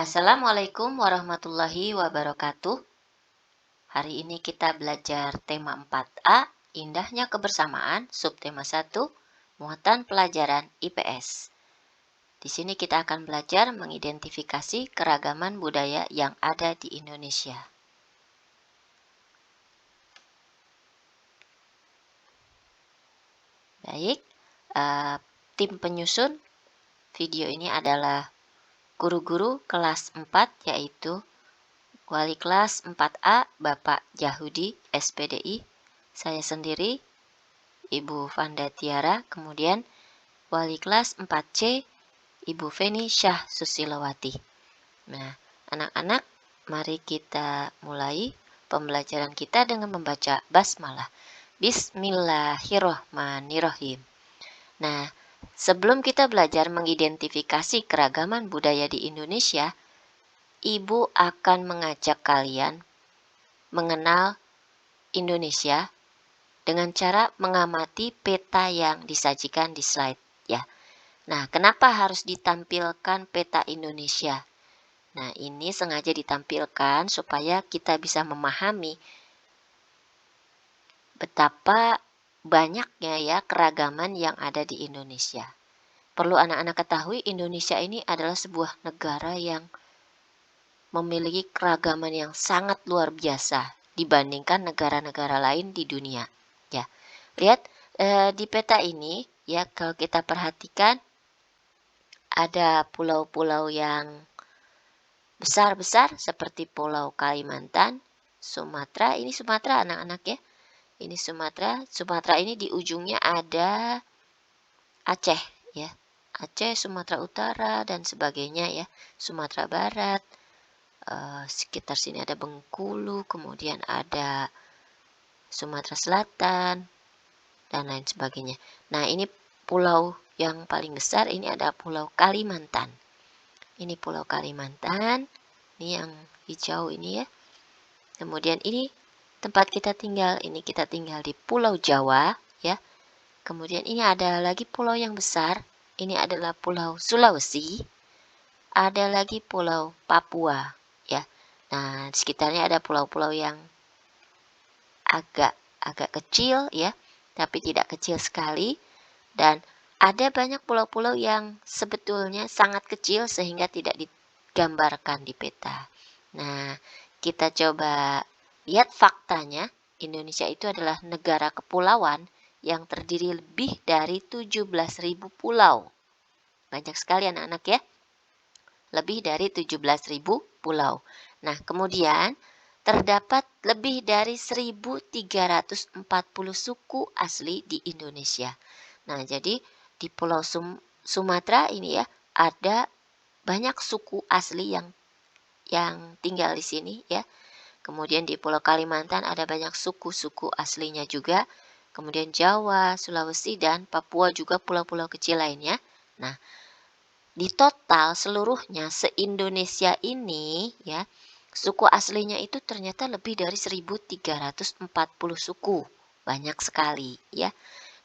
Assalamualaikum warahmatullahi wabarakatuh. Hari ini kita belajar tema 4A, indahnya kebersamaan, subtema 1, muatan pelajaran IPS. Di sini kita akan belajar mengidentifikasi keragaman budaya yang ada di Indonesia. Baik, tim penyusun video ini adalah guru-guru kelas 4, yaitu Wali kelas 4A Bapak Yahudi SPDI, saya sendiri Ibu Vanda Tiara, kemudian Wali kelas 4C Ibu Feni Syah Susilowati. Nah, anak-anak, mari kita mulai pembelajaran kita dengan membaca basmalah. Bismillahirrohmanirrohim. Nah, sebelum kita belajar mengidentifikasi keragaman budaya di Indonesia, Ibu akan mengajak kalian mengenal Indonesia dengan cara mengamati peta yang disajikan di slide ya. Nah, kenapa harus ditampilkan peta Indonesia? Nah, ini sengaja ditampilkan supaya kita bisa memahami betapa banyaknya ya keragaman yang ada di Indonesia. Perlu anak-anak ketahui, Indonesia ini adalah sebuah negara yang memiliki keragaman yang sangat luar biasa dibandingkan negara-negara lain di dunia. Ya, lihat di peta ini ya, kalau kita perhatikan ada pulau-pulau yang besar-besar seperti Pulau Kalimantan, Sumatera. Ini Sumatera anak-anak ya. Ini Sumatera. Sumatera ini di ujungnya ada Aceh ya. Aceh, Sumatera Utara dan sebagainya ya. Sumatera Barat. Sekitar sini ada Bengkulu, kemudian ada Sumatera Selatan, dan lain sebagainya. Nah, ini pulau yang paling besar, ini ada Pulau Kalimantan. Ini Pulau Kalimantan, ini yang hijau ini ya. Kemudian ini tempat kita tinggal, ini kita tinggal di Pulau Jawa ya. Kemudian ini ada lagi pulau yang besar, ini adalah Pulau Sulawesi. Ada lagi Pulau Papua ya. Nah, di sekitarnya ada pulau-pulau yang agak kecil ya, tapi tidak kecil sekali, dan ada banyak pulau-pulau yang sebetulnya sangat kecil sehingga tidak digambarkan di peta. Nah, kita coba lihat faktanya. Indonesia itu adalah negara kepulauan yang terdiri lebih dari 17.000 pulau. Banyak sekali anak-anak ya. Lebih dari 17.000 pulau. Nah, kemudian terdapat lebih dari 1.340 suku asli di Indonesia. Nah, jadi di Pulau Sumatera ini ya, ada banyak suku asli yang tinggal di sini ya. Kemudian di Pulau Kalimantan ada banyak suku-suku aslinya juga. Kemudian Jawa, Sulawesi, dan Papua juga pulau-pulau kecil lainnya. Nah, di total seluruhnya se-Indonesia ini ya, suku aslinya itu ternyata lebih dari 1.340 suku. Banyak sekali ya.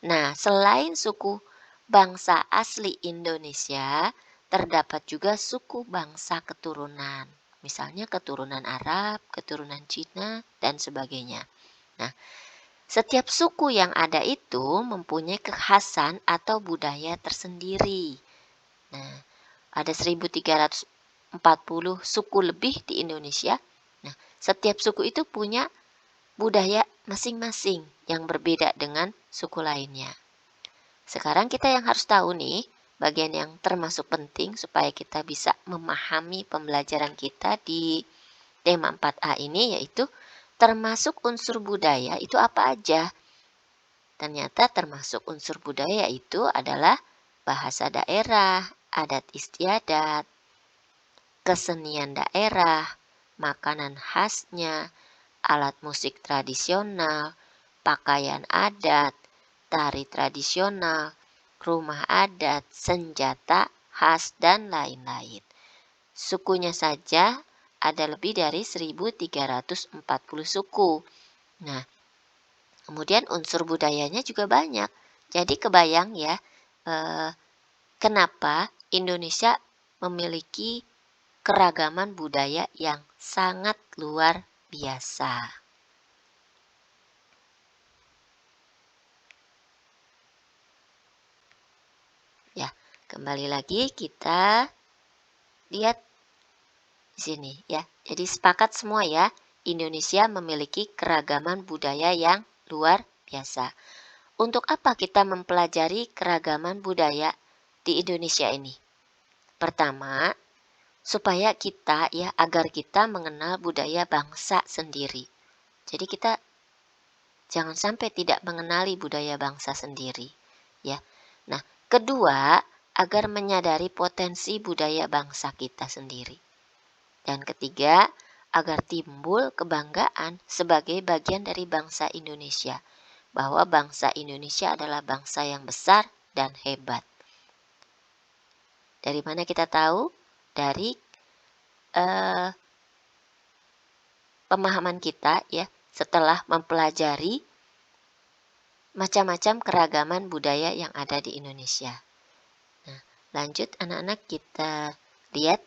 Nah, selain suku bangsa asli Indonesia, terdapat juga suku bangsa keturunan. Misalnya keturunan Arab, keturunan Cina, dan sebagainya. Nah, setiap suku yang ada itu mempunyai kekhasan atau budaya tersendiri. Nah, ada 1.340 suku lebih di Indonesia. Nah, setiap suku itu punya budaya masing-masing yang berbeda dengan suku lainnya. Sekarang kita yang harus tahu nih, bagian yang termasuk penting supaya kita bisa memahami pembelajaran kita di tema 4A ini, yaitu termasuk unsur budaya itu apa aja. Ternyata termasuk unsur budaya itu adalah bahasa daerah, adat istiadat, kesenian daerah, makanan khasnya, alat musik tradisional, pakaian adat, tari tradisional, rumah adat, senjata khas, dan lain-lain. Sukunya saja ada lebih dari 1.340 suku. Nah, kemudian unsur budayanya juga banyak. Jadi kebayang ya, kenapa Indonesia memiliki keragaman budaya yang sangat luar biasa. Ya, kembali lagi kita lihat di sini ya. Jadi sepakat semua ya, Indonesia memiliki keragaman budaya yang luar biasa. Untuk apa kita mempelajari keragaman budaya di Indonesia ini? Pertama, supaya kita ya, agar kita mengenal budaya bangsa sendiri. Jadi kita jangan sampai tidak mengenali budaya bangsa sendiri, ya. Nah, kedua, agar menyadari potensi budaya bangsa kita sendiri. Dan ketiga, agar timbul kebanggaan sebagai bagian dari bangsa Indonesia, bahwa bangsa Indonesia adalah bangsa yang besar dan hebat. Dari mana kita tahu? Dari pemahaman kita ya, setelah mempelajari macam-macam keragaman budaya yang ada di Indonesia. Nah, lanjut anak-anak kita lihat.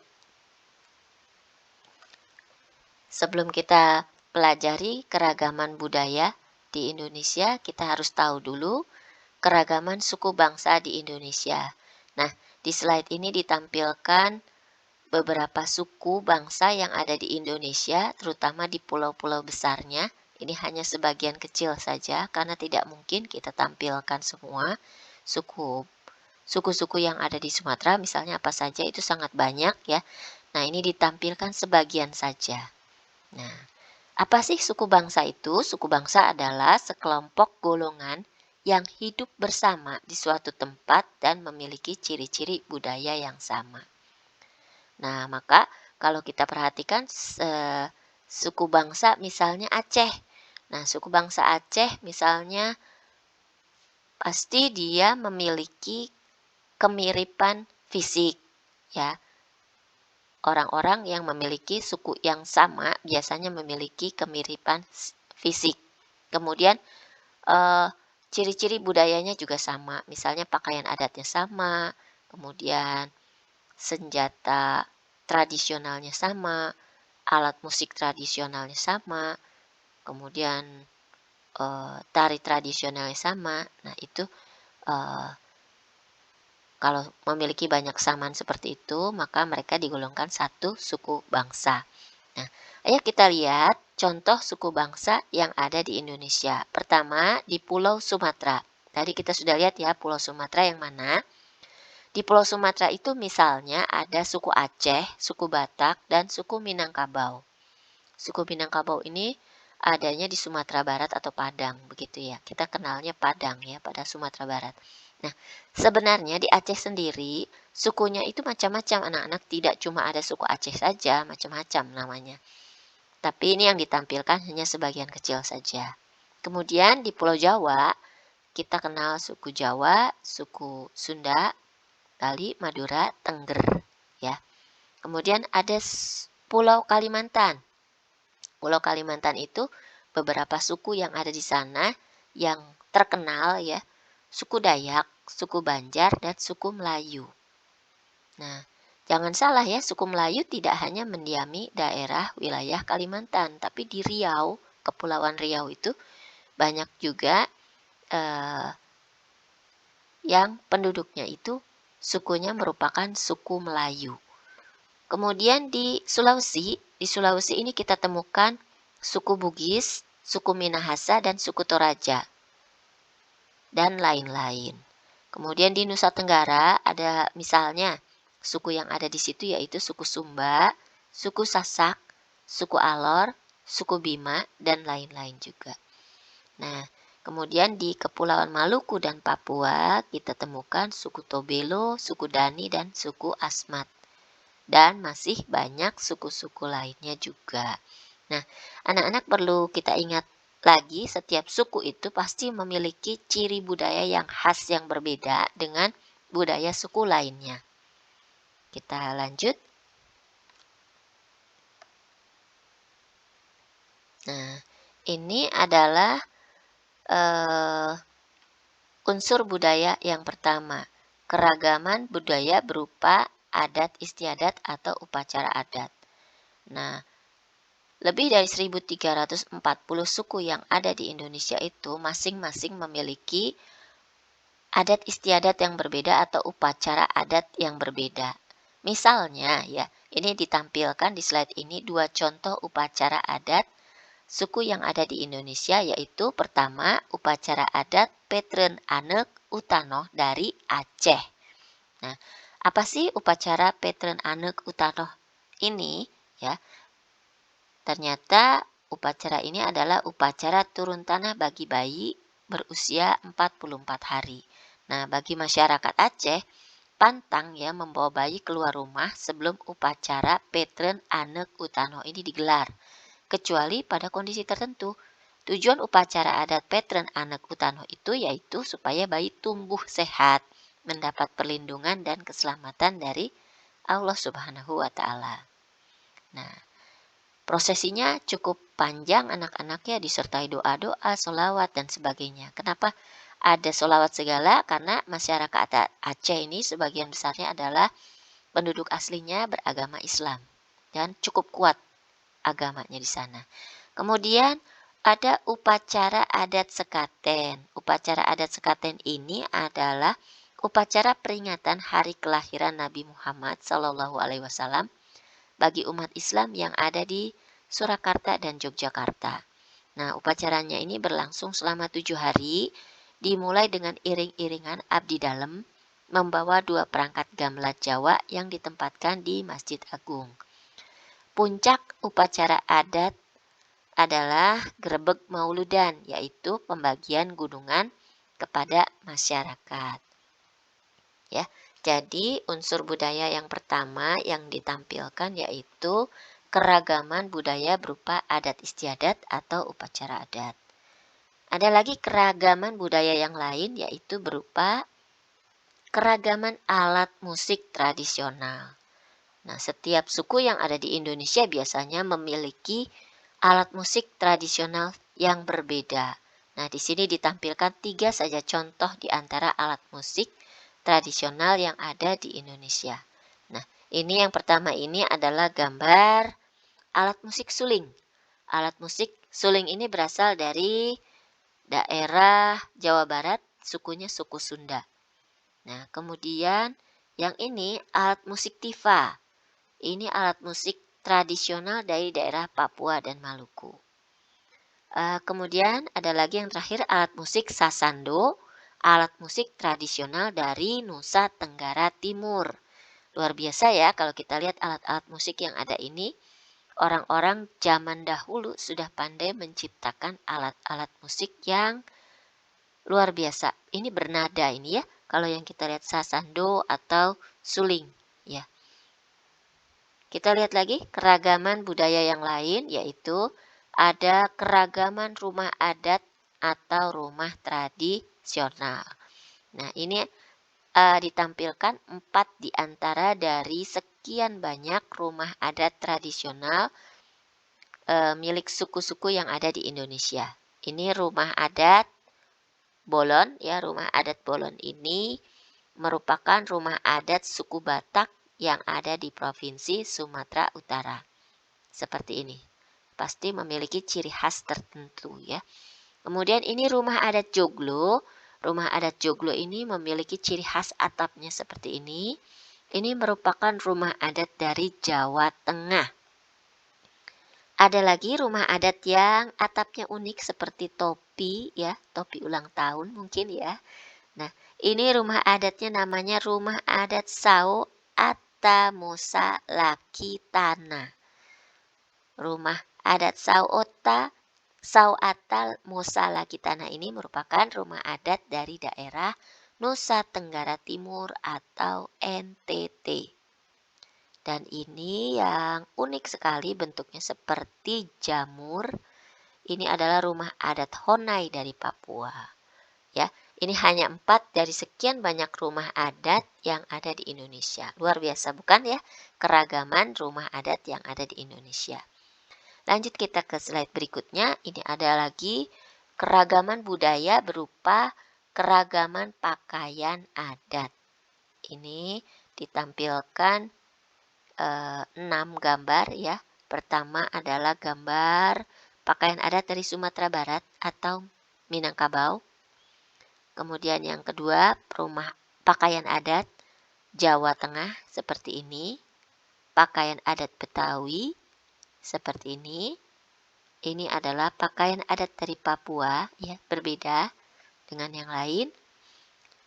Sebelum kita pelajari keragaman budaya di Indonesia, kita harus tahu dulu keragaman suku bangsa di Indonesia. Nah, di slide ini ditampilkan beberapa suku bangsa yang ada di Indonesia, terutama di pulau-pulau besarnya. Ini hanya sebagian kecil saja, karena tidak mungkin kita tampilkan semua suku-suku yang ada di Sumatera, misalnya apa saja, itu sangat banyak ya. Nah, ini ditampilkan sebagian saja. Nah, apa sih suku bangsa itu? Suku bangsa adalah sekelompok golongan yang hidup bersama di suatu tempat dan memiliki ciri-ciri budaya yang sama. Nah, maka kalau kita perhatikan suku bangsa misalnya Aceh. Nah, suku bangsa Aceh misalnya pasti dia memiliki kemiripan fisik, ya. Orang-orang yang memiliki suku yang sama biasanya memiliki kemiripan fisik. Kemudian ciri-ciri budayanya juga sama, misalnya pakaian adatnya sama, kemudian senjata tradisionalnya sama, alat musik tradisionalnya sama, kemudian tari tradisionalnya sama. Nah, itu kalau memiliki banyak kesamaan seperti itu, maka mereka digolongkan satu suku bangsa. Nah, ayo kita lihat contoh suku bangsa yang ada di Indonesia. Pertama, di Pulau Sumatera. Tadi kita sudah lihat ya, Pulau Sumatera yang mana. Di Pulau Sumatera itu misalnya ada suku Aceh, suku Batak, dan suku Minangkabau. Suku Minangkabau ini adanya di Sumatera Barat atau Padang, begitu ya. Kita kenalnya Padang ya, pada Sumatera Barat. Nah, sebenarnya di Aceh sendiri, sukunya itu macam-macam anak-anak, tidak cuma ada suku Aceh saja, macam-macam namanya. Tapi ini yang ditampilkan hanya sebagian kecil saja. Kemudian di Pulau Jawa, kita kenal suku Jawa, suku Sunda, Bali, Madura, Tengger, ya. Kemudian ada Pulau Kalimantan. Pulau Kalimantan itu beberapa suku yang ada di sana yang terkenal ya, suku Dayak, suku Banjar, dan suku Melayu. Nah, jangan salah ya, suku Melayu tidak hanya mendiami daerah wilayah Kalimantan, tapi di Riau, Kepulauan Riau itu banyak juga yang penduduknya itu sukunya merupakan suku Melayu. Kemudian di Sulawesi ini kita temukan suku Bugis, suku Minahasa, dan suku Toraja, dan lain-lain. Kemudian di Nusa Tenggara ada misalnya suku yang ada di situ yaitu suku Sumba, suku Sasak, suku Alor, suku Bima, dan lain-lain juga. Nah, kemudian di Kepulauan Maluku dan Papua kita temukan suku Tobelo, suku Dani, dan suku Asmat. Dan masih banyak suku-suku lainnya juga. Nah, anak-anak perlu kita ingat lagi, setiap suku itu pasti memiliki ciri budaya yang khas yang berbeda dengan budaya suku lainnya. Kita lanjut. Nah, ini adalah unsur budaya yang pertama. Keragaman budaya berupa adat istiadat atau upacara adat. Nah, lebih dari 1340 suku yang ada di Indonesia itu masing-masing memiliki adat istiadat yang berbeda atau upacara adat yang berbeda. Misalnya ya, ini ditampilkan di slide ini dua contoh upacara adat suku yang ada di Indonesia, yaitu pertama upacara adat Petren Anek Utanoh dari Aceh. Nah, apa sih upacara Petren Anek Utanoh ini ya? Ternyata upacara ini adalah upacara turun tanah bagi bayi berusia 44 hari. Nah, bagi masyarakat Aceh, pantang ya membawa bayi keluar rumah sebelum upacara Petren Anek Utanoh ini digelar, kecuali pada kondisi tertentu. Tujuan upacara adat Petren Anek Utanoh itu yaitu supaya bayi tumbuh sehat, mendapat perlindungan dan keselamatan dari Allah Subhanahu wa taala. Nah, prosesinya cukup panjang, anak-anaknya disertai doa-doa, solawat, dan sebagainya. Kenapa ada solawat segala? Karena masyarakat Aceh ini sebagian besarnya adalah penduduk aslinya beragama Islam dan cukup kuat agamanya di sana. Kemudian ada upacara adat sekaten. Upacara adat sekaten ini adalah upacara peringatan hari kelahiran Nabi Muhammad SAW bagi umat Islam yang ada di Surakarta dan Yogyakarta. Nah, upacaranya ini berlangsung selama 7 hari, dimulai dengan iring-iringan abdi dalam membawa 2 perangkat gamelan Jawa yang ditempatkan di Masjid Agung. Puncak upacara adat adalah grebeg mauludan, yaitu pembagian gunungan kepada masyarakat. Ya, jadi unsur budaya yang pertama yang ditampilkan yaitu keragaman budaya berupa adat istiadat atau upacara adat. Ada lagi keragaman budaya yang lain yaitu berupa keragaman alat musik tradisional. Nah, setiap suku yang ada di Indonesia biasanya memiliki alat musik tradisional yang berbeda. Nah, di sini ditampilkan 3 saja contoh di antara alat musik tradisional yang ada di Indonesia. Nah, ini yang pertama ini adalah gambar alat musik suling. Alat musik suling ini berasal dari daerah Jawa Barat, sukunya suku Sunda. Nah, kemudian yang ini alat musik tifa. Ini alat musik tradisional dari daerah Papua dan Maluku. Kemudian ada lagi yang terakhir alat musik sasando, alat musik tradisional dari Nusa Tenggara Timur. Luar biasa ya kalau kita lihat alat-alat musik yang ada ini. Orang-orang zaman dahulu sudah pandai menciptakan alat-alat musik yang luar biasa. Ini bernada ini ya. Kalau yang kita lihat sasando atau suling ya. Kita lihat lagi keragaman budaya yang lain yaitu ada keragaman rumah adat atau rumah tradisional. Nah, ini ditampilkan 4 di antara dari sekian banyak rumah adat tradisional milik suku-suku yang ada di Indonesia. Ini rumah adat Bolon ya, rumah adat Bolon ini merupakan rumah adat suku Batak yang ada di Provinsi Sumatera Utara. Seperti ini. Pasti memiliki ciri khas tertentu ya. Kemudian ini rumah adat Joglo. Rumah adat Joglo ini memiliki ciri khas atapnya seperti ini. Ini merupakan rumah adat dari Jawa Tengah. Ada lagi rumah adat yang atapnya unik seperti topi ya, topi ulang tahun mungkin ya. Nah, ini rumah adatnya namanya rumah adat Sao Atamosa Laki Tanah. Rumah adat Sao Atal Mosa Laki Tanah ini merupakan rumah adat dari daerah Nusa Tenggara Timur atau NTT. Dan ini yang unik sekali bentuknya seperti jamur. Ini adalah rumah adat Honai dari Papua. Ya, ini hanya 4 dari sekian banyak rumah adat yang ada di Indonesia. Luar biasa bukan ya? Keragaman rumah adat yang ada di Indonesia. Lanjut kita ke slide berikutnya. Ini ada lagi keragaman budaya berupa keragaman pakaian adat. Ini ditampilkan 6 gambar ya. Pertama adalah gambar pakaian adat dari Sumatera Barat atau Minangkabau. Kemudian yang kedua, pakaian adat Jawa Tengah seperti ini, pakaian adat Betawi seperti ini. Ini adalah pakaian adat dari Papua ya, berbeda dengan yang lain.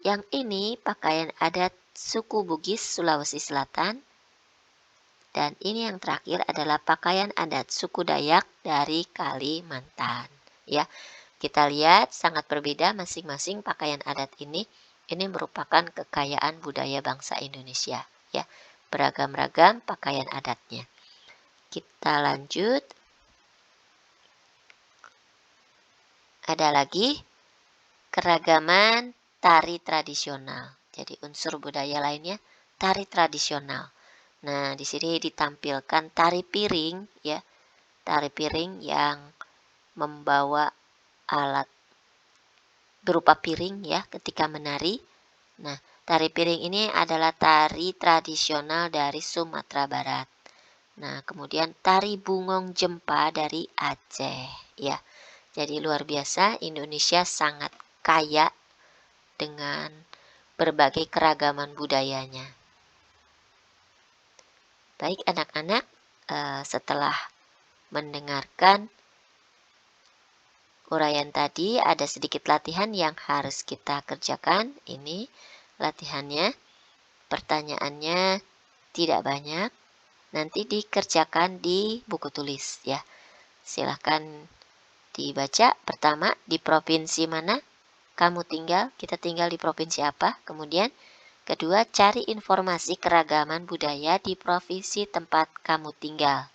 Yang ini pakaian adat suku Bugis Sulawesi Selatan. Dan ini yang terakhir adalah pakaian adat suku Dayak dari Kalimantan. Ya, kita lihat sangat berbeda masing-masing pakaian adat ini. Ini merupakan kekayaan budaya bangsa Indonesia. Ya, beragam-ragam pakaian adatnya. Kita lanjut. Ada lagi keragaman tari tradisional. Jadi unsur budaya lainnya tari tradisional. Nah, di sini ditampilkan tari piring ya. Tari piring yang membawa alat berupa piring ya ketika menari. Nah, tari piring ini adalah tari tradisional dari Sumatera Barat. Nah, kemudian tari bungong jempa dari Aceh ya. Jadi luar biasa, Indonesia sangat kaya dengan berbagai keragaman budayanya. Baik anak-anak, setelah mendengarkan uraian tadi, ada sedikit latihan yang harus kita kerjakan. Ini latihannya, pertanyaannya tidak banyak, nanti dikerjakan di buku tulis ya. Silahkan dibaca. Pertama, di provinsi mana kamu tinggal, kita tinggal di provinsi apa. Kemudian kedua, cari informasi keragaman budaya di provinsi tempat kamu tinggal.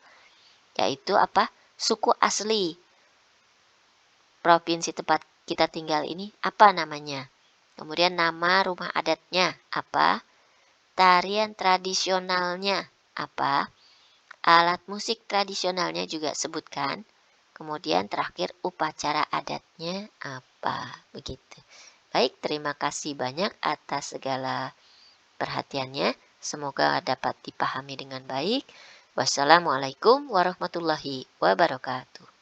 Yaitu apa? Suku asli provinsi tempat kita tinggal ini apa namanya? Kemudian nama rumah adatnya apa? Tarian tradisionalnya apa? Alat musik tradisionalnya juga sebutkan. Kemudian terakhir upacara adatnya apa? Begitu. Baik, terima kasih banyak atas segala perhatiannya. Semoga dapat dipahami dengan baik. Wassalamualaikum warahmatullahi wabarakatuh.